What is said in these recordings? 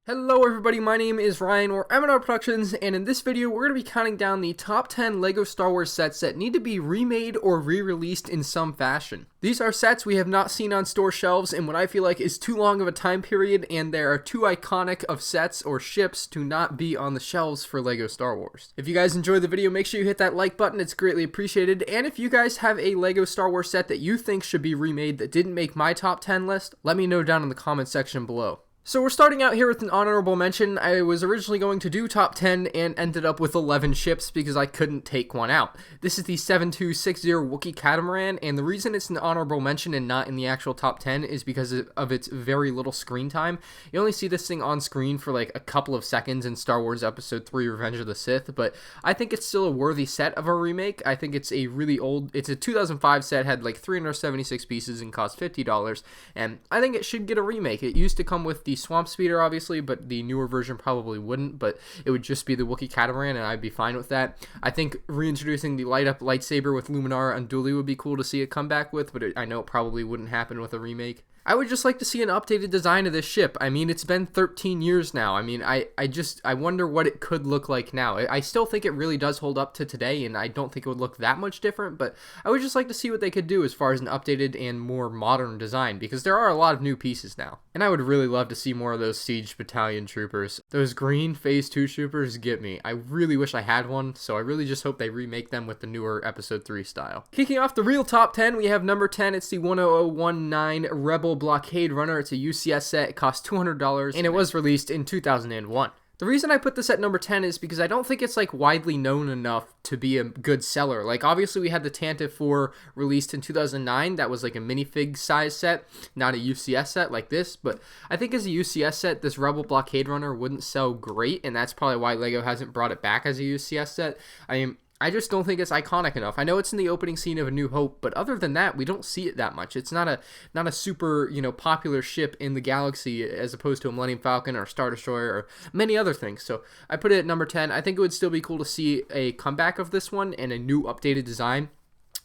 Hello everybody, my name is Ryan, or MandRproductions, and in this video we're going to be counting down the top 10 LEGO Star Wars sets that need to be remade or re-released in some fashion. These are sets we have not seen on store shelves in what I feel like is too long of a time period, and they are too iconic of sets or ships to not be on the shelves for LEGO Star Wars. If you guys enjoyed the video, make sure you hit that like button, it's greatly appreciated, and if you guys have a LEGO Star Wars set that you think should be remade that didn't make my top 10 list, let me know down in the comment section below. So we're starting out here with an honorable mention. I was originally going to do top 10 and ended up with 11 ships because I couldn't take one out. This is the 7260 Wookiee Catamaran, and the reason it's an honorable mention and not in the actual top 10 is because of its very little screen time. You only see this thing on screen for like a couple of seconds in Star Wars Episode 3 Revenge of the Sith, but I think it's still a worthy set of a remake. I think it's a really old, it's a 2005 set, had like 376 pieces and cost $50, and I think it should get a remake. It used to come with the Swamp Speeder, obviously, but the newer version probably wouldn't, but it would just be the Wookiee Catamaran, and I'd be fine with that. I think reintroducing the light-up lightsaber with Luminara and Unduli would be cool to see it come back with, but I know it probably wouldn't happen with a remake. I would just like to see an updated design of this ship. I mean, it's been 13 years now. I mean, I wonder what it could look like now. I still think it really does hold up to today, and I don't think it would look that much different, but I would just like to see what they could do as far as an updated and more modern design, because there are a lot of new pieces now. And I would really love to see more of those Siege Battalion troopers. Those green Phase 2 troopers get me. I really wish I had one, so I really just hope they remake them with the newer Episode 3 style. Kicking off the real top 10, we have number 10. It's the 10019 Rebel Blockade Runner. It's a UCS set. It costs $200, and it was released in 2001. The reason I put this at number 10 is because I don't think it's like widely known enough to be a good seller. Like, obviously we had the Tantive 4 released in 2009. That was like a minifig size set, not a UCS set like this, but I think as a UCS set, this Rebel Blockade Runner wouldn't sell great, and that's probably why LEGO hasn't brought it back as a UCS set. I just don't think it's iconic enough. I know it's in the opening scene of A New Hope, but other than that, we don't see it that much. It's not a super, popular ship in the galaxy as opposed to a Millennium Falcon or Star Destroyer or many other things. So I put it at number 10. I think it would still be cool to see a comeback of this one and a new updated design.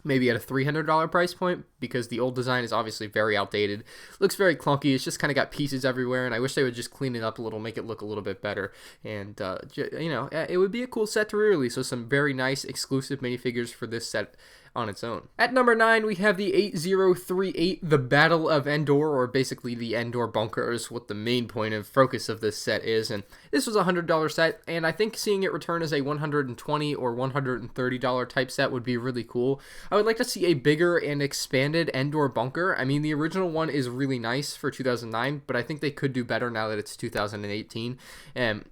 Maybe at a $300 price point, because the old design is obviously very outdated. Looks very clunky. It's just kind of got pieces everywhere, and I wish they would just clean it up a little, make it look a little bit better. And, it would be a cool set to re-release. So some very nice exclusive minifigures for this set on its own. At number 9, we have the 8038, the Battle of Endor, or basically the Endor bunker is what the main point of focus of this set is, and this was a $100 set, and I think seeing it return as a $120 or $130 type set would be really cool. I would like to see a bigger and expanded Endor bunker. I mean, the original one is really nice for 2009, but I think they could do better now that it's 2018, and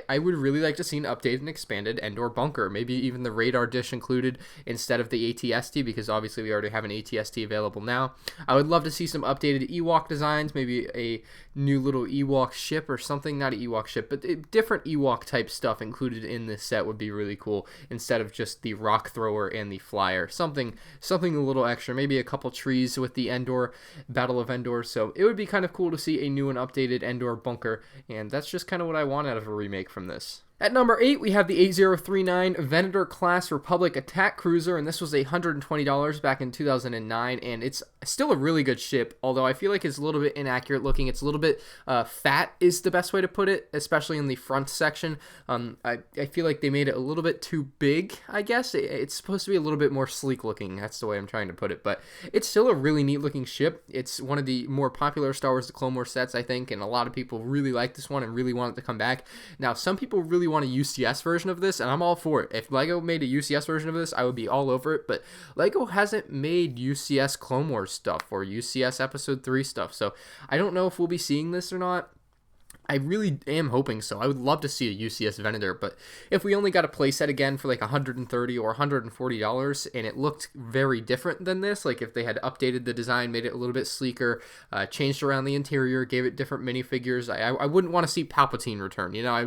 I would really like to see an updated and expanded Endor bunker, maybe even the radar dish included instead of the ATST, because obviously we already have an ATST available now. I would love to see some updated Ewok designs, maybe a new little Ewok ship or something, not an Ewok ship, but different Ewok type stuff included in this set would be really cool, instead of just the rock thrower and the flyer. Something a little extra, maybe a couple trees with the Endor, Battle of Endor, so it would be kind of cool to see a new and updated Endor bunker, and that's just kind of what I want out of a remake from this. At number 8, we have the 8039 Venator Class Republic Attack Cruiser, and this was $120 back in 2009, and it's still a really good ship, although I feel like it's a little bit inaccurate looking. It's a little bit fat is the best way to put it, especially in the front section. I feel like they made it a little bit too big, I guess. It's supposed to be a little bit more sleek looking, that's the way I'm trying to put it, but it's still a really neat looking ship. It's one of the more popular Star Wars The Clone Wars sets, I think, and a lot of people really like this one and really want it to come back. Now, some people really want a UCS version of this, and I'm all for it. If LEGO made a UCS version of this, I would be all over it, but LEGO hasn't made UCS Clone Wars stuff or UCS Episode 3 stuff, so I don't know if we'll be seeing this or not. I really am hoping so. I would love to see a UCS Venator, but if we only got a playset again for like $130 or $140 and it looked very different than this, like if they had updated the design, made it a little bit sleeker, changed around the interior, gave it different minifigures, I wouldn't want to see Palpatine return. I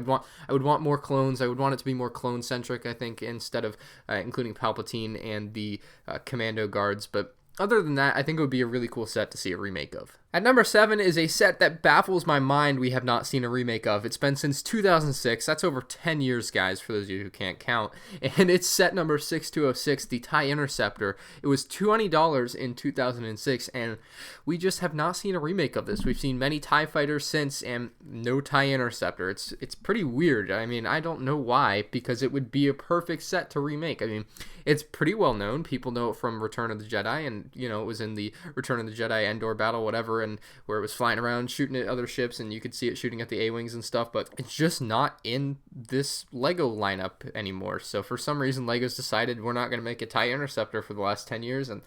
would want more clones. I would want it to be more clone centric, I think, instead of including Palpatine and the Commando guards. But other than that, I think it would be a really cool set to see a remake of. At number 7 is a set that baffles my mind we have not seen a remake of. It's been since 2006. That's over 10 years, guys, for those of you who can't count. And it's set number 6206, the Tie Interceptor. It was $20 in 2006, and we just have not seen a remake of this. We've seen many TIE fighters since, and no Tie Interceptor. It's pretty weird. I mean, I don't know why, because it would be a perfect set to remake. I mean, it's pretty well known. People know it from Return of the Jedi, and, you know, it was in the Return of the Jedi Endor battle, whatever, and where it was flying around shooting at other ships, and you could see it shooting at the A-Wings and stuff, but it's just not in this LEGO lineup anymore. So for some reason, LEGO's decided we're not going to make a TIE Interceptor for the last 10 years, and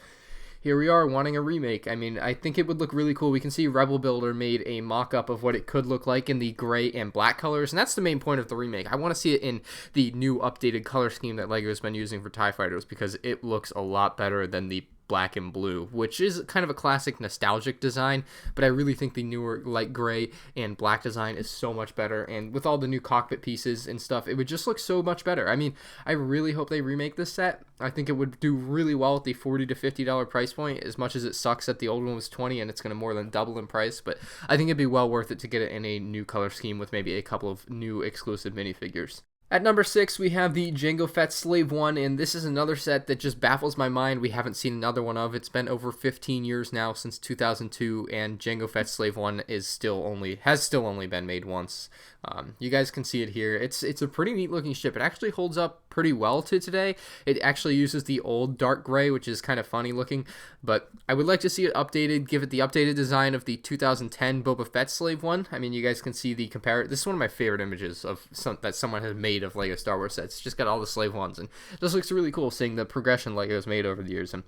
here we are wanting a remake. I mean, I think it would look really cool. We can see Rebel Builder made a mock-up of what it could look like in the gray and black colors, and that's the main point of the remake. I want to see it in the new updated color scheme that LEGO's been using for TIE Fighters, because it looks a lot better than the black and blue, which is kind of a classic nostalgic design, but I really think the newer light gray and black design is so much better, and with all the new cockpit pieces and stuff, it would just look so much better. I mean, I really hope they remake this set. I think it would do really well at the $40 to $50 price point, as much as it sucks that the old one was $20 and it's going to more than double in price, but I think it'd be well worth it to get it in a new color scheme with maybe a couple of new exclusive minifigures. At number 6, we have the Jango Fett Slave 1, and this is another set that just baffles my mind. We haven't seen another one of. It's been over 15 years now, since 2002, and Jango Fett Slave 1 has still only been made once. You guys can see it here. It's a pretty neat looking ship. It actually holds up pretty well to today. It actually uses the old dark gray, which is kind of funny looking, but I would like to see it updated, give it the updated design of the 2010 Boba Fett Slave 1. I mean, you guys can see the this is one of my favorite images of that someone has made of LEGO Star Wars sets. It's just got all the Slave 1s, and this looks really cool seeing the progression LEGO's made over the years, and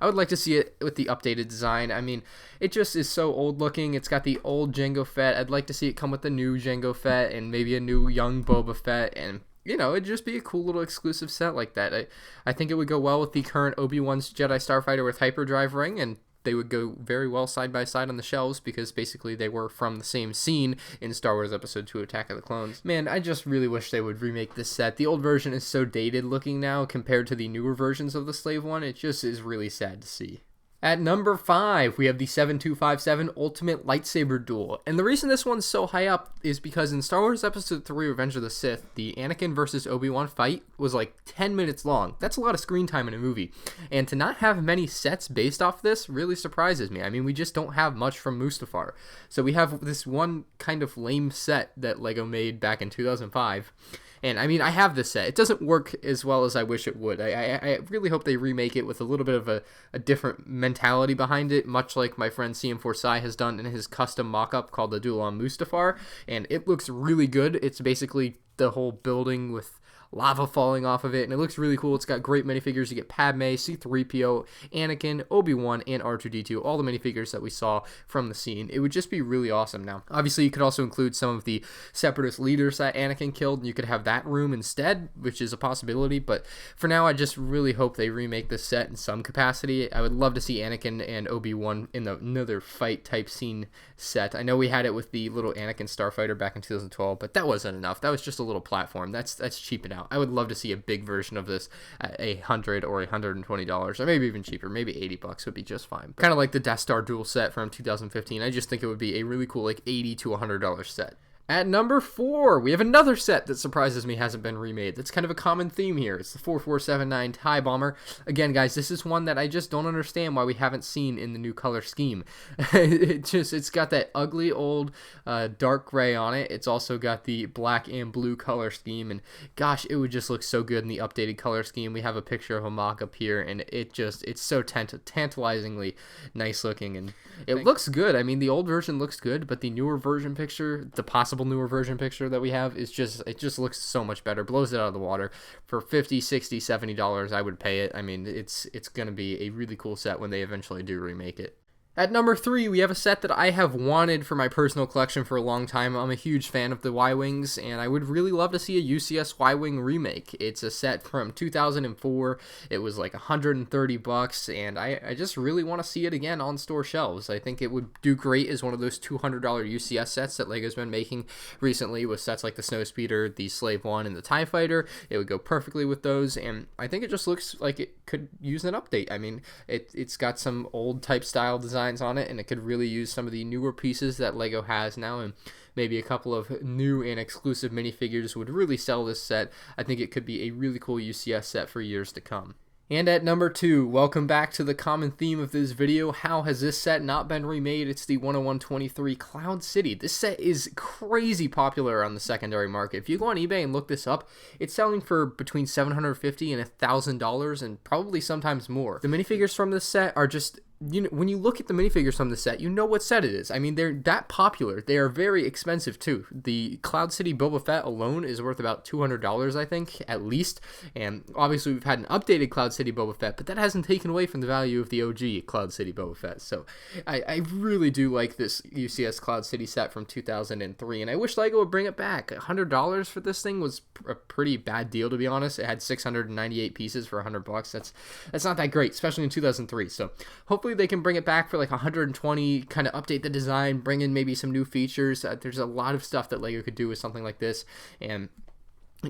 I would like to see it with the updated design. I mean, it just is so old looking. It's got the old Jango Fett. I'd like to see it come with the new Jango Fett and maybe a new young Boba Fett, and you know, it'd just be a cool little exclusive set like that. I think it would go well with the current Obi-Wan's Jedi Starfighter with hyperdrive ring, and they would go very well side by side on the shelves, because basically they were from the same scene in Star Wars Episode 2 Attack of the Clones. Man, I just really wish they would remake this set. The old version is so dated looking now compared to the newer versions of the Slave 1. It just is really sad to see. At number 5, we have the 7257 Ultimate Lightsaber Duel. And the reason this one's so high up is because in Star Wars Episode 3 Revenge of the Sith, the Anakin versus Obi-Wan fight was like 10 minutes long. That's a lot of screen time in a movie. And to not have many sets based off this really surprises me. I mean, we just don't have much from Mustafar. So we have this one kind of lame set that LEGO made back in 2005. And I mean, I have this set. It doesn't work as well as I wish it would. I really hope they remake it with a little bit of a different mentality behind it, much like my friend CM4Sai has done in his custom mock-up called the Duel on Mustafar. And it looks really good. It's basically the whole building with lava falling off of it, and it looks really cool. It's got great minifigures. You get Padme, C-3PO, Anakin, Obi-Wan, and R2-D2, all the minifigures that we saw from the scene. It would just be really awesome now. Obviously, you could also include some of the Separatist leaders that Anakin killed, and you could have that room instead, which is a possibility, but for now, I just really hope they remake this set in some capacity. I would love to see Anakin and Obi-Wan in another fight type scene set. I know we had it with the little Anakin Starfighter back in 2012, but that wasn't enough. That was just a little platform. That's cheaping out. I would love to see a big version of this at $100 or $120, or maybe even cheaper. Maybe $80 would be just fine. Kind of like the Death Star dual set from 2015. I just think it would be a really cool, like $80 to $100 set. At number 4, we have another set that surprises me hasn't been remade. That's kind of a common theme here. It's the 4479 TIE Bomber. Again, guys, this is one that I just don't understand why we haven't seen in the new color scheme. It's got that ugly old dark gray on it. It's also got the black and blue color scheme, and gosh, it would just look so good in the updated color scheme. We have a picture of a mock-up here, and it's so tantalizingly nice looking, and it looks good. I mean, the old version looks good, but the newer version picture, the possible newer version picture that we have, is it just looks so much better. Blows it out of the water. For $50, $60, $70, I would pay it. I mean, it's gonna be a really cool set when they eventually do remake it. At number 3, we have a set that I have wanted for my personal collection for a long time. I'm a huge fan of the Y-Wings, and I would really love to see a UCS Y-Wing remake. It's a set from 2004. It was like $130, and I just really want to see it again on store shelves. I think it would do great as one of those $200 UCS sets that LEGO's been making recently, with sets like the Snowspeeder, the Slave 1, and the TIE Fighter. It would go perfectly with those, and I think it just looks like it could use an update. I mean, it's got some old type style design designs on it, and it could really use some of the newer pieces that LEGO has now, and maybe a couple of new and exclusive minifigures would really sell this set. I think it could be a really cool UCS set for years to come. And at number 2, welcome back to the common theme of this video. How has this set not been remade? It's the 10123 Cloud City. This set is crazy popular on the secondary market. If you go on eBay and look this up, it's selling for between $750 and $1,000 and probably sometimes more. The minifigures from this set are just, you know, when you look at the minifigures from the set, you know what set it is. I mean, they're that popular. They are very expensive too. The Cloud City Boba Fett alone is worth about $200, I think, at least. And obviously, we've had an updated Cloud City Boba Fett, but that hasn't taken away from the value of the OG Cloud City Boba Fett. So I really do like this UCS Cloud City set from 2003, and I wish LEGO would bring it back. $100 for this thing was a pretty bad deal, to be honest. It had 698 pieces for $100. That's not that great, especially in 2003. So hopefully they can bring it back for like 120, kind of update the design, bring in maybe some new features. There's a lot of stuff that LEGO could do with something like this, and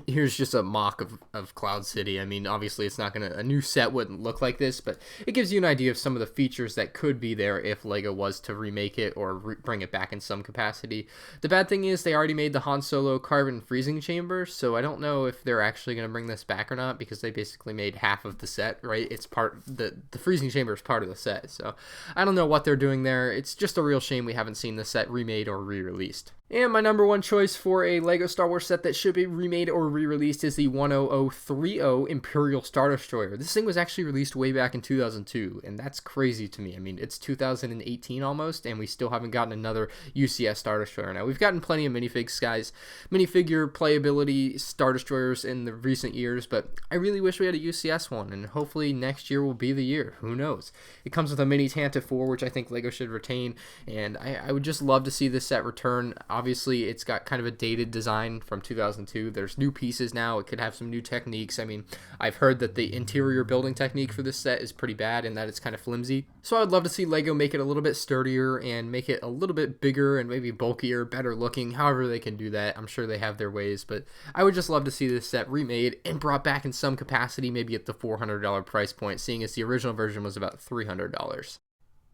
here's just a mock of Cloud City. I mean, obviously it's not a new set wouldn't look like this, but it gives you an idea of some of the features that could be there if LEGO was to remake it or bring it back in some capacity. The bad thing is they already made the Han Solo carbon freezing chamber, so I don't know if they're actually going to bring this back or not, because they basically made half of the set, right? It's the freezing chamber is part of the set, so I don't know what they're doing there. It's just a real shame we haven't seen the set remade or re-released. And my number 1 choice for a LEGO Star Wars set that should be remade or re-released is the 10030 Imperial Star Destroyer. This thing was actually released way back in 2002, and that's crazy to me. I mean, it's 2018 almost, and we still haven't gotten another UCS Star Destroyer. Now, we've gotten plenty of minifigs, guys, minifigure playability Star Destroyers in the recent years, but I really wish we had a UCS one, and hopefully next year will be the year. Who knows? It comes with a mini Tantive 4, which I think LEGO should retain, and I would just love to see this set return. Obviously, it's got kind of a dated design from 2002. There's new pieces now. It could have some new techniques. I mean, I've heard that the interior building technique for this set is pretty bad and that it's kind of flimsy. So I would love to see LEGO make it a little bit sturdier and make it a little bit bigger and maybe bulkier, better looking, however they can do that. I'm sure they have their ways, but I would just love to see this set remade and brought back in some capacity, maybe at the $400 price point, seeing as the original version was about $300.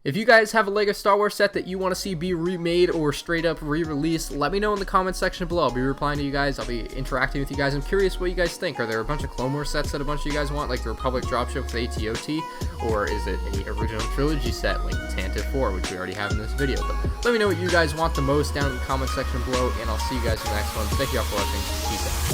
If you guys have a LEGO Star Wars set that you want to see be remade or straight up re-released, let me know in the comments section below. I'll be replying to you guys. I'll be interacting with you guys. I'm curious what you guys think. Are there a bunch of Clone Wars sets that a bunch of you guys want, like the Republic dropship with AT-OT? Or is it a original trilogy set like Tantive 4, which we already have in this video? But let me know what you guys want the most down in the comment section below, and I'll see you guys in the next one. Thank you all for watching. Peace out.